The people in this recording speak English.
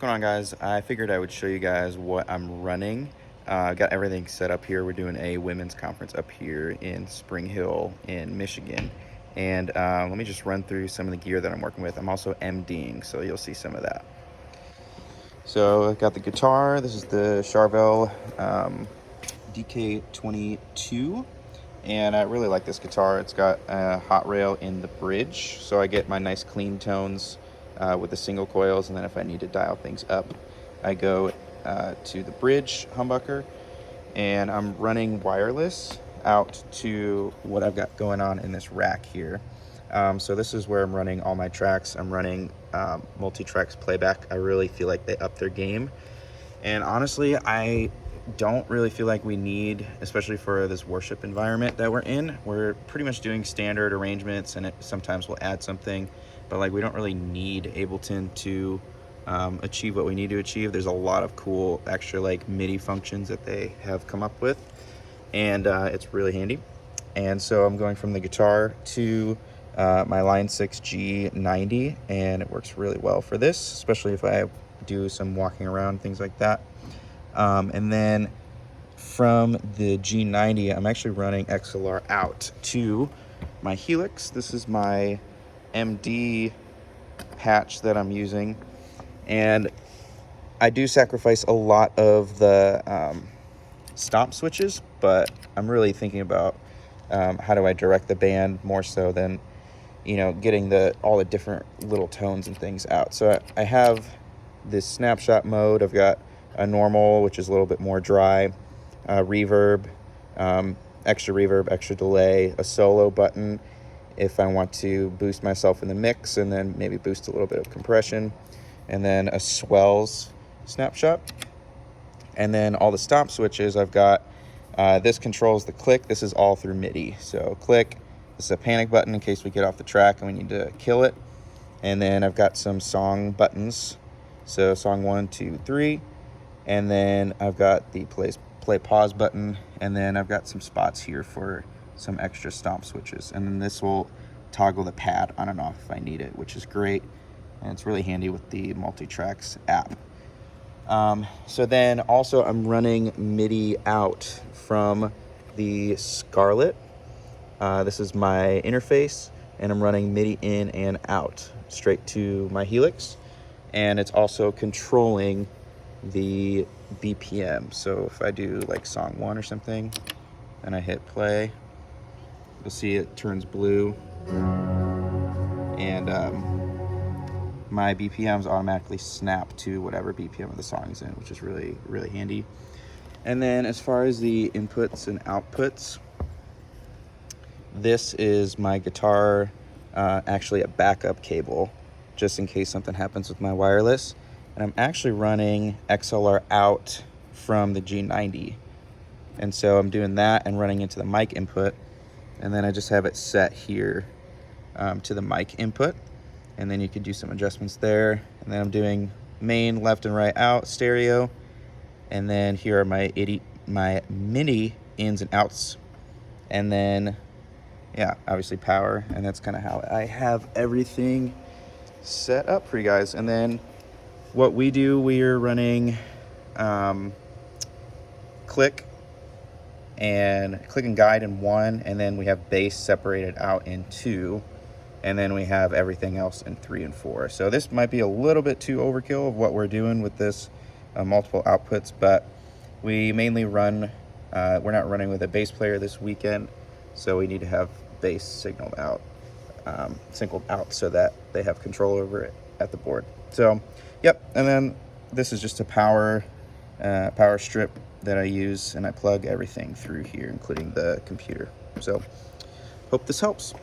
going on, guys? I figured I would show you guys what I'm running. I've got everything set up here. We're doing a women's conference up here in Spring Hill in Michigan. And let me just run through some of the gear that I'm working with. I'm also MDing, so you'll see some of that. So I've got the guitar. This is the Charvel DK22. And I really like this guitar. It's got a hot rail in the bridge, so I get my nice clean tones with the single coils, and then if I need to dial things up, I go to the bridge humbucker, and I'm running wireless out to what I've got going on in this rack here. So this is where I'm running all my tracks. I'm running Multitracks playback. I really feel like they upped their game, and honestly, I don't really feel like we need, especially for this worship environment that we're in, we're pretty much doing standard arrangements, and sometimes we'll add something, but like we don't really need Ableton to achieve what we need to achieve. There's a lot of cool extra like MIDI functions that they have come up with, and it's really handy. And so I'm going from the guitar to my Line 6 G90, and it works really well for this, especially if I do some walking around, things like that. And then from the G90, I'm actually running XLR out to my Helix. This is my MD patch that I'm using. And I do sacrifice a lot of the stomp switches, but I'm really thinking about how do I direct the band more so than, getting all the different little tones and things out. So I have this snapshot mode. I've got a normal, which is a little bit more dry, reverb, extra delay, a solo button if I want to boost myself in the mix, and then maybe boost a little bit of compression, and then a swells snapshot. And then all the stop switches, I've got, this controls the click. This is all through MIDI. So click, this is a panic button in case we get off the track and we need to kill it. And then I've got some song buttons. So song 1, 2, 3. And then I've got the play pause button, and then I've got some spots here for some extra stomp switches, and then this will toggle the pad on and off if I need it, which is great, and it's really handy with the Multitracks app. So then also I'm running MIDI out from the Scarlett. This is my interface, and I'm running MIDI in and out straight to my Helix, and it's also controlling the BPM. So if I do like song 1 or something and I hit play, you'll see it turns blue, and my BPMs automatically snap to whatever BPM of the song is in, which is really, really handy. And then as far as the inputs and outputs, this is my guitar, actually a backup cable, just in case something happens with my wireless. And I'm actually running XLR out from the G90. And so I'm doing that and running into the mic input. And then I just have it set here to the mic input. And then you could do some adjustments there. And then I'm doing main, left and right out, stereo. And then here are my MIDI ins and outs. And then, yeah, obviously power. And that's kind of how I have everything set up for you guys. And then what we do, we're running click and guide in 1, and then we have bass separated out in 2, and then we have everything else in 3 and 4. So this might be a little bit too overkill of what we're doing with this multiple outputs, but we mainly run, we're not running with a bass player this weekend, so we need to have bass signaled out, so that they have control over it at the board. So yep, and then this is just a power strip that I use, and I plug everything through here, including the computer. So hope this helps.